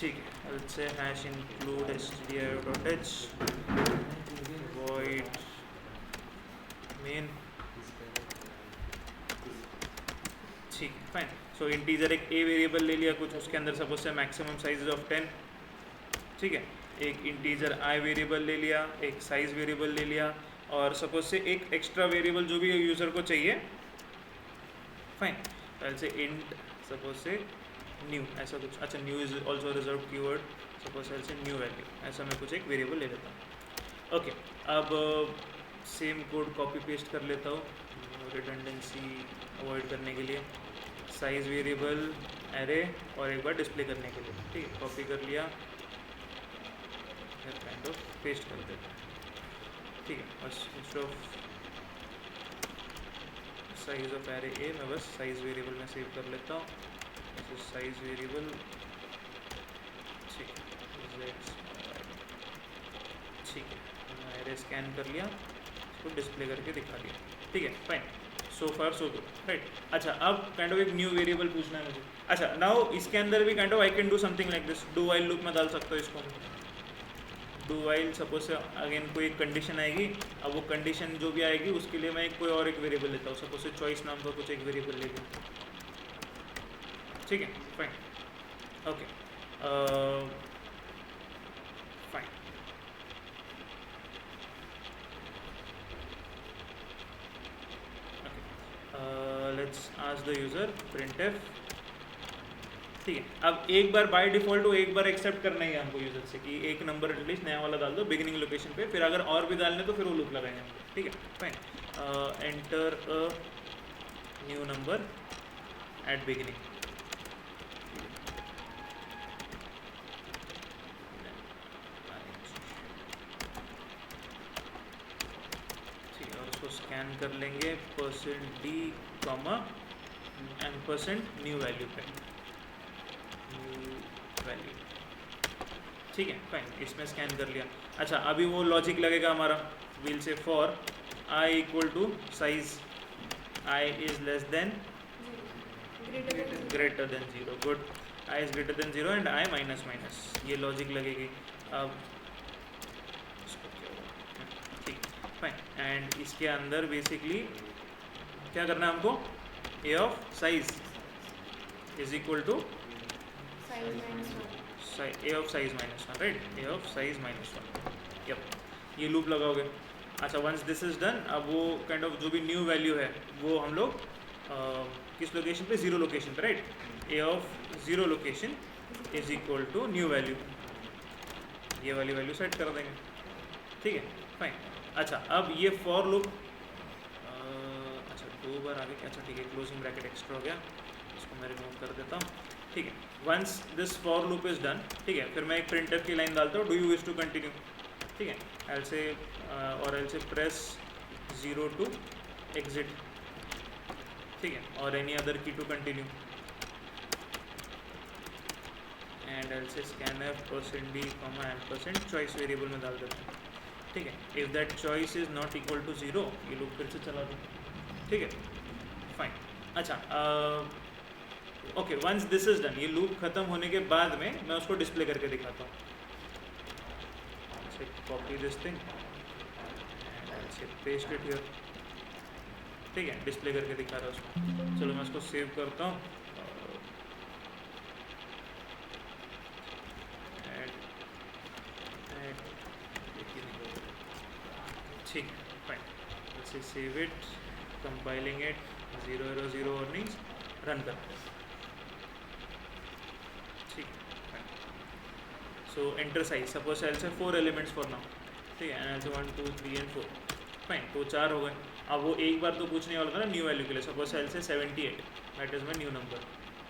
ठीक है, let's say hash include stdio.h void main. ठीक है, फाइन. सो इंटीजर एक ए वेरिएबल ले लिया कुछ, उसके अंदर सपोज से मैक्सिमम साइज ऑफ 10. ठीक है, एक इंटीजर आई वेरिएबल ले लिया, एक साइज वेरिएबल ले लिया, और सपोज से एक एक्स्ट्रा वेरिएबल जो भी यूज़र को चाहिए. फाइन. ऐसे इंट सपोज से न्यू ऐसा कुछ. अच्छा, new is also reserve keyword. Suppose ऐसे न्यू वैल्यू ऐसा मैं कुछ एक वेरिएबल ले लेता हूँ. ओके, अब सेम कोड कॉपी पेस्ट कर लेता हूँ रिडंडेंसी अवॉइड करने के लिए. साइज वेरिएबल एरे और एक बार डिस्प्ले करने के लिए. ठीक है, कॉपी कर लिया, फिर काइंड ऑफ पेस्ट कर देते हैं. ठीक है, बस instead of size of array A मैं बस साइज वेरिएबल में सेव कर लेता हूँ. Size variable. ठीक है, ठीक है, मैंने एरे स्कैन कर लिया, इसको डिस्प्ले करके दिखा दिया. ठीक है, फाइन. सो फार सो गुड, राइट. अच्छा, अब काइंड ऑफ एक न्यू वेरिएबल पूछना है मुझे. अच्छा, नाउ इसके अंदर भी kind of I can do something like this. Do while loop में डाल सकता हूँ इसको. डू वाइल सपोज से अगेन कोई एक कंडीशन आएगी. अब वो कंडीशन जो भी आएगी उसके लिए मैं कोई और एक वेरिएबल लेता हूँ. सपोज से चॉइस नाम का कुछ एक वेरिएबल ले लूँ. ठीक है, fine. Okay, fine. Let's ask the user printf. ठीक है, अब एक बार बाय डिफ़ॉल्ट वो एक बार एक्सेप्ट करना ही है हमको यूज़र से कि एक नंबर एटलीस्ट नया वाला डाल दो बिगिनिंग लोकेशन पे. फिर अगर और भी डालने तो फिर वो लूप लगाएंगे हमको. ठीक है, fine. Enter a new number at beginning. ठीक है, और उसको स्कैन कर लेंगे %d एम्परसेंट न्यू वैल्यू पे. वैल्यू. ठीक है, फाइन. इसमें स्कैन कर लिया. अच्छा, अभी वो लॉजिक लगेगा हमारा. Will say for i equal to size i is less than greater than 0. Good. I is greater than 0 and i minus minus. ये लॉजिक लगेगी. अब इसको क्या हुआ. ठीक, फाइन. एंड इसके अंदर बेसिकली क्या करना है हमको. A of size is equal to A of size minus 1. Right, A of size minus 1. Yup, ये लूप लगाओगे. अच्छा, वंस दिस इज डन, अब वो काइंड ऑफ जो भी न्यू वैल्यू है वो हम लोग किस लोकेशन पे. 0 लोकेशन पे. Right, A of 0 location is equal to new value. ये वाली वैल्यू सेट कर देंगे. ठीक है, फाइन. अच्छा, अब ये फॉर लूप. अच्छा, 2 बार आगे. अच्छा, ठीक है, क्लोजिंग ब्रैकेट एक्स्ट्रा हो गया, इसको मैं रिमूव कर देता हूँ. ठीक है, once this for loop is done. ठीक है, फिर मैं एक प्रिंटफ की लाइन डालता हूँ. Do you wish to continue. ठीक है, एल से और एल से प्रेस 0 टू एग्जिट. ठीक है, और any other key to continue. And l से scanf %d ampersand choice variable में डाल देते हैं. ठीक है, if that choice is not equal to 0 ये लूप फिर से चला दो. ठीक है, फाइन. अच्छा, okay, once this is done, ये लूप खत्म होने के बाद में मैं उसको डिस्प्ले करके दिखाता हूँ. Copy this thing and paste it here. ठीक है, डिस्प्ले करके दिखा रहा है उसको. चलो मैं उसको सेव करता हूँ. ठीक है, fine. Let's save it, compiling it, 0 earnings, run करते हैं. ठीक है, सो एंटर साइज. सपोज एल से 4 एलिमेंट्स फॉर नाउ. ठीक है, एल से 1 2 3 एंड 4. फाइन, तो 4 हो गए. अब वो एक बार तो पूछने वाला था ना न्यू वैल्यू के लिए. सपोज एल से 78, that is my new number.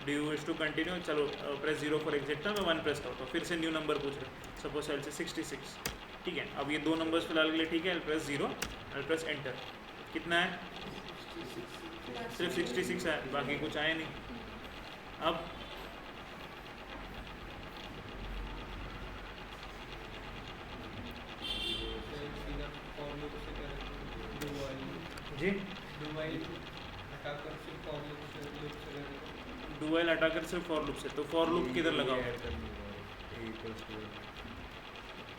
Do you wish to continue. चलो प्रेस 0 फॉर एग्जिट था, मैं 1 प्रेस करता हूँ. फिर से न्यू नंबर पूछ रहे. सपोज एल से 66. ठीक है, अब ये 2 नंबर्स फिलहाल के लिए ठीक है. L press 0, L press enter. कितना है. सिर्फ 66 है, बाकी कुछ आया नहीं. अब जी, डू वाइल हटाकर सिर्फ फॉर लूप से. तो फॉर लूप किधर लगाओ.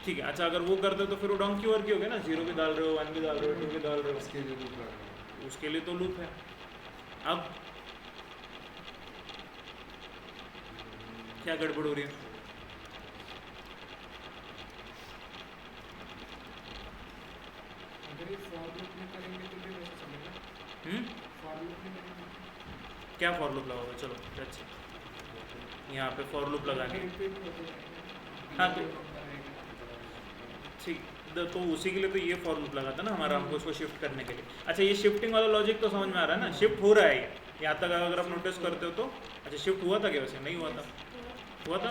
ठीक है। अच्छा अगर वो करते तो फिर वो डोंकी वर्क ही हो गया ना, 0 भी डाल रहे हो, 1 भी डाल रहे हो, 2 भी डाल रहे हो, उसके लिए तो लूप है। अब क्या गड़बड़ हो रही है? क्या फॉर लूप लगाओगे? चलो लेट्स यहाँ पे फॉर लूप लगाने। हाँ तो ठीक, तो उसी के लिए तो ये फॉर लूप लगा था ना हमारा, हमको उसको शिफ्ट करने के लिए। अच्छा ये शिफ्टिंग वाला लॉजिक तो समझ में आ रहा है ना, शिफ्ट हो रहा है ये यहाँ तक अगर आप नोटिस करते हो तो। अच्छा शिफ्ट हुआ था क्या? वैसे नहीं हुआ था, हुआ था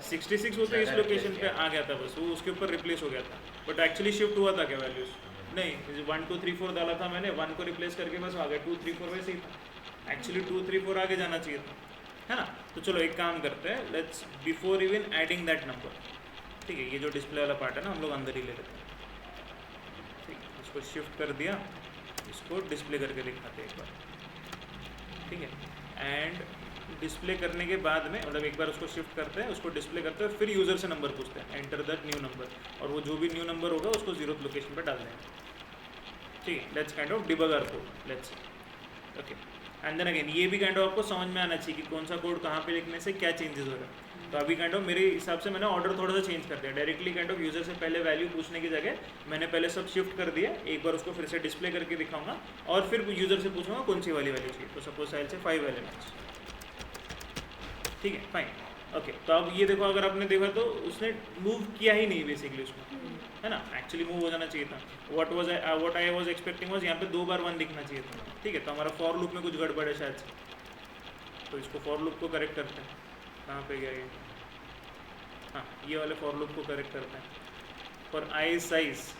66, वो तो इस लोकेशन पे आ गया था, बस वो उसके ऊपर रिप्लेस हो गया था। बट एक्चुअली शिफ्ट हुआ था क्या वैल्यूज? नहीं, 1 2 3 4 डाला था मैंने, 1 को रिप्लेस करके बस आ गया, 2 3 4 वैसे ही था। एक्चुअली 2 3 4 आगे जाना चाहिए था, है ना। तो चलो एक काम करते हैं, let's before even adding that number, ठीक है, ये जो डिस्प्ले वाला पार्ट है ना हम लोग अंदर ही ले लेते हैं। ठीक है, इसको शिफ्ट कर दिया, इसको डिस्प्ले करके दिखाते हैं एक बार, ठीक है। एंड डिस्प्ले करने के बाद में मतलब एक बार उसको शिफ्ट करते हैं, उसको डिस्प्ले करते हैं, फिर यूज़र से नंबर पूछते हैं, एंटर दैट न्यू नंबर, और वो जो भी न्यू नंबर होगा उसको 0th लोकेशन पर डाल देंगे। ठीक है, let's kind of debug our code, let's okay. And then again ये भी काइंड ऑफ आपको समझ में आना चाहिए कि कौन सा कोड कहाँ पे लिखने से क्या चेंजेस हो रहा है। तो अभी काइंड ऑफ मेरे हिसाब से मैंने ऑर्डर थोड़ा सा चेंज कर दिया, डायरेक्टली काइंड ऑफ यूज़र से पहले वैल्यू पूछने की जगह मैंने पहले सब शिफ्ट कर दिया। एक बार उसको फिर से डिस्प्ले करके दिखाऊंगा और फिर यूज़र से पूछूंगा कौन सी वाली वैल्यू चाहिए। तो सपोज साइल से 5 एलिमेंट्स, ठीक है, फाइन, ओके। तो अब ये देखो, अगर आपने देखा तो उसने मूव किया ही नहीं बेसिकली उसको, है ना। एक्चुअली मूव हो जाना चाहिए था। What I was expecting was यहाँ पे 2 बार 1 दिखना चाहिए था, ठीक है। तो हमारा फॉर लूप में कुछ गड़बड़ है शायद से, तो इसको फॉर लूप को करेक्ट करते हैं। कहाँ पे गया ये? हाँ, ये वाले फॉर लूप को करेक्ट करते हैं। For I size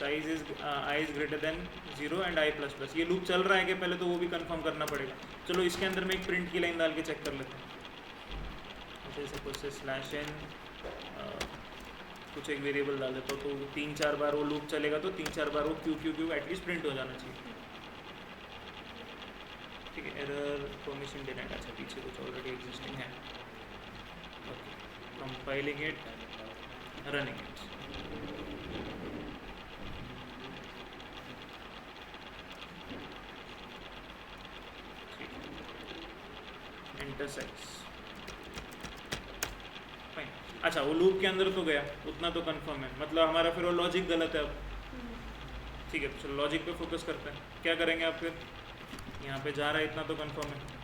is I is greater than 0 and I plus plus. ये लूप चल रहा है कि पहले, तो वो भी कंफर्म करना पड़ेगा। चलो इसके अंदर में एक प्रिंट की लाइन डाल के चेक कर लेते हैं। जैसे कुछ स्लैश एन कुछ एक वेरिएबल डाल देता हूँ, तो 3-4 बार वो लूप चलेगा, तो 3-4 बार वो Q Q Q at least print हो जाना चाहिए, ठीक है। एरर परमिशन डिनाइड, अच्छा पीछे कुछ ऑलरेडी एग्जिस्टिंग है, okay. Compiling it, running it, enter size, fine. अच्छा वो लूप के अंदर तो गया, उतना तो कंफर्म है, मतलब हमारा फिर वो लॉजिक गलत है अब, ठीक है। तो चलो लॉजिक पे फोकस करते हैं। क्या करेंगे आप फिर? यहाँ पे जा रहा है, इतना तो कंफर्म है।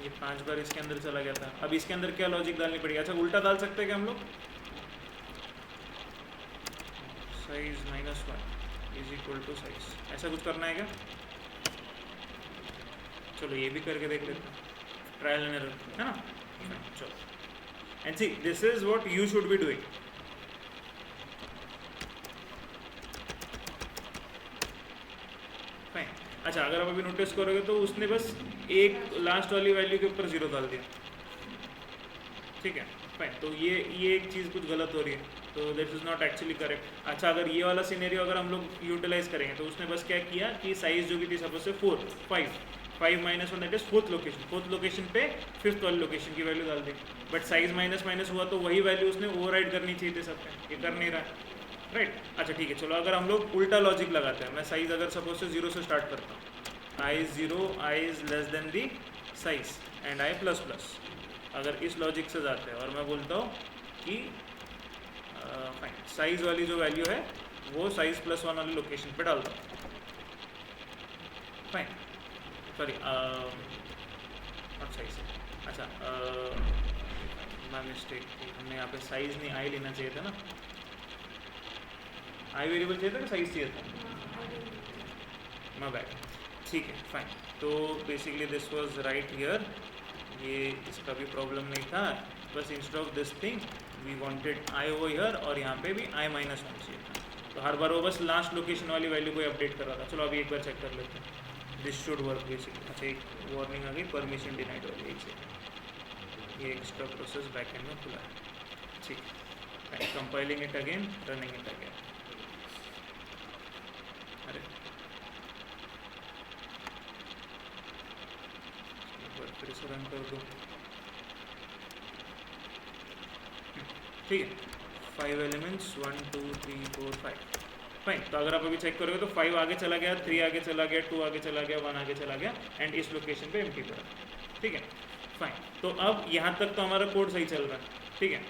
ये 5 बार इसके अंदर चला गया था, अब इसके अंदर क्या लॉजिक डालनी पड़ेगी? अच्छा उल्टा डाल सकते हैं क्या हम लोग? Size -1 is equal to size, ऐसा कुछ करना है क्या? चलो ये भी करके देख लेते हैं, ट्रायल एंड एरर, है ना। चलो and see this is what you should be doing. Fine. अच्छा अगर आप अभी नोटिस करोगे तो उसने बस एक लास्ट वाली वैल्यू के ऊपर 0 डाल दिया, ठीक है, फाइन। तो ये एक चीज़ कुछ गलत हो रही है, तो that is not actually correct. अच्छा अगर ये वाला सिनेरियो अगर हम लोग यूटिलाइज करेंगे तो उसने बस क्या किया कि साइज़ जो भी थी सपोज से 5 -1 दैट इज 4th लोकेशन पे 5th वाली लोकेशन की वैल्यू डाल दी। बट साइज माइनस हुआ तो वही वैल्यू उसने ओवरराइड करनी चाहिए थी सब पे, ये कर नहीं रहा है, राइट। अच्छा ठीक है, चलो अगर हम लोग उल्टा लॉजिक लगाते हैं, मैं साइज़ अगर सपोज से 0 से स्टार्ट करता हूँ, I is 0, I is less than the size and I plus plus. अगर इस लॉजिक से जाते हैं और मैं बोलता हूँ कि फाइन साइज़ वाली जो वैल्यू है वो साइज़ +1 वाली लोकेशन पे डालता हूँ, फाइन, सॉरी नॉट साइज, अच्छा माय मिस्टेक, हमने यहाँ पे साइज़ नहीं आई लेना चाहिए था ना, आई वेरिएबल चाहिए था कि साइज़ चाहिए था? माय बैड, ठीक है, फाइन। तो basically this was right here, ये इसका भी प्रॉब्लम नहीं था, बस instead of this thing we wanted i over here और यहाँ पे भी I -1 चाहिए था, तो हर बार वो बस लास्ट लोकेशन वाली वैल्यू को अपडेट कर रहा था। चलो अभी एक बार चेक कर लेते हैं, दिस शुड वर्क बेसिकली। अच्छा एक वार्निंग आ गई परमिशन डिनाइड वाली, एक सेकेंड, ये एक्स्ट्रा प्रोसेस बैक एंड में खुला है, ठीक है। Compiling it again, running it again, run कर दो, ठीक है। 5 एलिमेंट्स 1 2 3 4 5, फाइन। तो अगर आप अभी चेक करोगे तो 5 आगे चला गया, 3 आगे चला गया, 2 आगे चला गया, 1 आगे चला गया, एंड इस लोकेशन पे एम्प्टी पड़ा, ठीक है, फाइन। तो अब यहाँ तक तो हमारा कोड सही चल रहा है, ठीक है।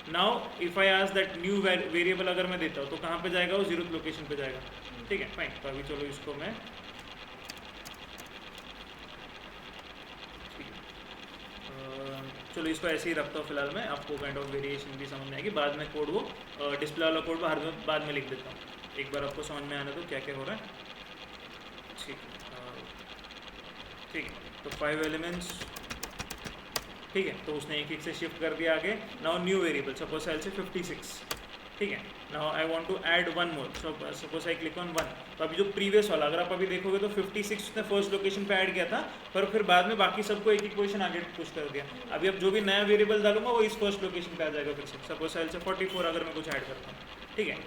Now if I ask that new variable अगर मैं देता हूँ तो कहाँ पे जाएगा वो, 0th लोकेशन पे जाएगा, ठीक है, फाइन। तो अभी चलो इसको मैं, चलो इसको ऐसे ही रखता हूँ फिलहाल मैं, आपको काइंड ऑफ वेरिएशन भी समझ में आएगी, बाद में कोड वो डिस्प्ले वाला कोड बाद में लिख देता हूँ, एक बार आपको समझ में आने दो क्या क्या हो रहा है, ठीक है, ठीक है। तो 5 एलिमेंट्स, ठीक है, तो उसने एक से शिफ्ट कर दिया आगे। Now new variable, suppose I say 56, ठीक है। Now I want to add one more, suppose I click on 1। तो अभी जो प्रीवियस वाला अगर आप अभी देखोगे तो 56 उसने फर्स्ट लोकेशन पे ऐड किया था, पर फिर बाद में बाकी सबको एक पोजीशन आगे पुश कर दिया। अभी अब जो भी नया वेरिएबल डालूंगा वो इस फर्स्ट लोकेशन पे आ जाएगा फिर से। सपोज आई से 44 अगर मैं कुछ ऐड करता हूँ, ठीक है।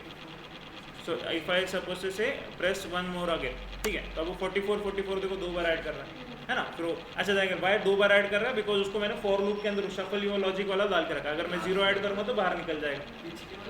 सो इफ आई सपोज से प्रेस 1 मोर अगेन, ठीक है, तो अब वो 44 देखो 2 बार ऐड कर रहा है ना। फिर अच्छा जाएगा, वाई 2 बार ऐड कर रहा है, बिकॉज उसको मैंने फॉर लूप के अंदर शफल यो लॉजिक वाला डाल के रखा। अगर मैं 0 ऐड करूँगा तो बाहर निकल जाएगा।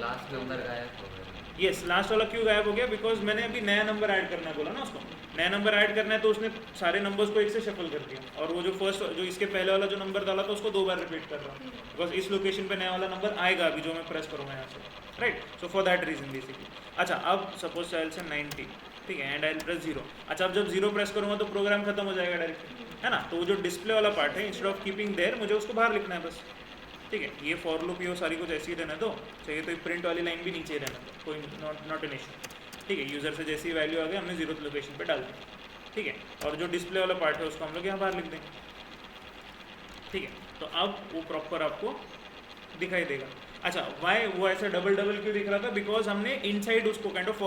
लास्ट नंबर गायब हो गया। यस, लास्ट वाला क्यों गायब हो गया, बिकॉज मैंने अभी नया नंबर ऐड करना है बोला ना उसको। नया नंबर ऐड करना है तो उसने सारे नंबर्स को एक से शफल कर दिया, और वो जो फर्स्ट जो इसके पहले वाला जो नंबर डाला था उसको 2 बार रिपीट कर रहा हूँ, बिकॉज इस लोकेशन पे नया वाला नंबर आएगा अभी जो मैं प्रेस करूँगा यहाँ से, right. So for that reason basically. अच्छा, अब सपोज चाइल से 90, ठीक है, एंड आई प्रेस 0। अच्छा, अब जब 0 प्रेस करूँगा तो प्रोग्राम खत्म हो जाएगा डायरेक्ट, है ना। तो वो जो डिस्प्ले वाला पार्ट है, इंस्टेड ऑफ कीपिंग देयर, मुझे उसको बाहर लिखना है बस, ठीक है। ये फॉर लूप ये सारी कुछ ऐसी ही रहना दो, चाहिए तो प्रिंट वाली लाइन भी नीचे रहना दो, कोई नॉट एन इशू, ठीक है। यूज़र से जैसी वैल्यू आ गई हमने 0th लोकेशन पे डाल दी, ठीक है। और जो डिस्प्ले वाला पार्ट है उसको हम लोग यहाँ बाहर लिख देंगे, ठीक है। तो अब वो प्रॉपर आपको दिखाई देगा। अच्छा, वाई वो ऐसा डबल क्यों दिख रहा था, बिकॉज हमने इनसाइड उसको kind of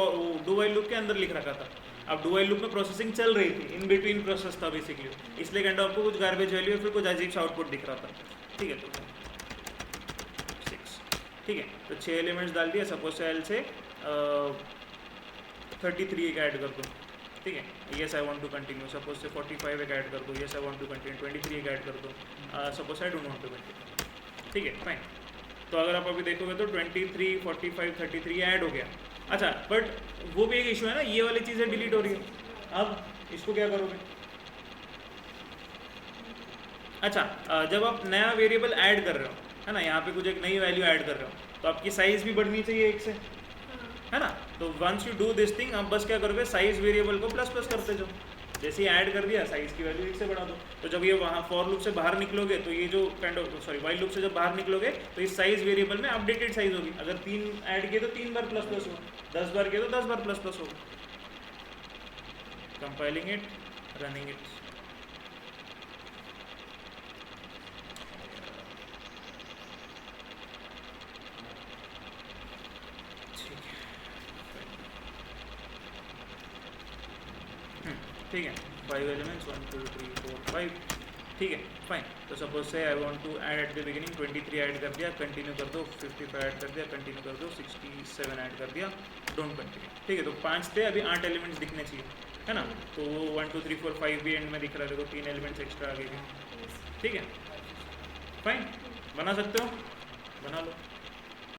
do while loop के अंदर लिख रखा था। अब डू वाइल लूप में प्रोसेसिंग चल रही थी, इन बिटवीन प्रोसेस था बेसिकली, इसलिए काइंड ऑफ आपको कुछ गार्बेज वैल्यू या फिर कुछ अजीब सा आउटपुट दिख रहा था, ठीक है। तो 6, ठीक है। तो 6 एलिमेंट्स डाल दिया। सपोज एल से 33 एक ऐड कर दो, ठीक है। Yes I want to continue. Suppose say 45 एक ऐड कर दो, yes I want to continue. 23 एक ऐड कर दो, suppose I don't want to continue, ठीक है, फाइन। तो अगर आप अभी देखोगे तो 23 45 33 ऐड हो गया। अच्छा, बट वो भी एक इशू है ना, ये वाली चीज़ें डिलीट हो रही है। अब इसको क्या करोगे। अच्छा, जब आप नया वेरिएबल ऐड कर रहे हो, है ना, यहाँ पे कुछ एक नई वैल्यू ऐड कर रहे हो, तो आपकी साइज़ भी बढ़नी चाहिए एक से, है ना। तो once you do this thing, आप बस क्या करोगे, साइज वेरिएबल को प्लस करते जाओ। जैसे ही ऐड कर दिया, साइज़ की वैल्यू 1 से बढ़ा दो। तो जब ये वहाँ फॉर लूप से बाहर निकलोगे तो ये जो काइंड ऑफ वाइल लूप से जब बाहर निकलोगे तो इस साइज वेरिएबल में अपडेटेड साइज होगी। अगर 3 ऐड किए तो 3 बार प्लस होगा, 10 बार किए तो 10 बार प्लस होगा। Compiling it, running it. ठीक है, 5 एलिमेंट्स 1 2 3 4 5, ठीक है, फाइन। तो suppose say I want to add at the beginning 23 add कर दिया, कंटिन्यू कर दो, 55 ऐड कर दिया, कंटिन्यू कर दो, 67 ऐड कर दिया, डोंट कंटिन्यू, ठीक है। तो 5 थे, अभी 8 एलिमेंट्स दिखने चाहिए, है ना। तो वो 1 2 3 4 5 भी एंड में दिख रहा है, देखो 3 एलिमेंट्स एक्स्ट्रा आ गए, ठीक है, फाइन। बना सकते हो, बना लो।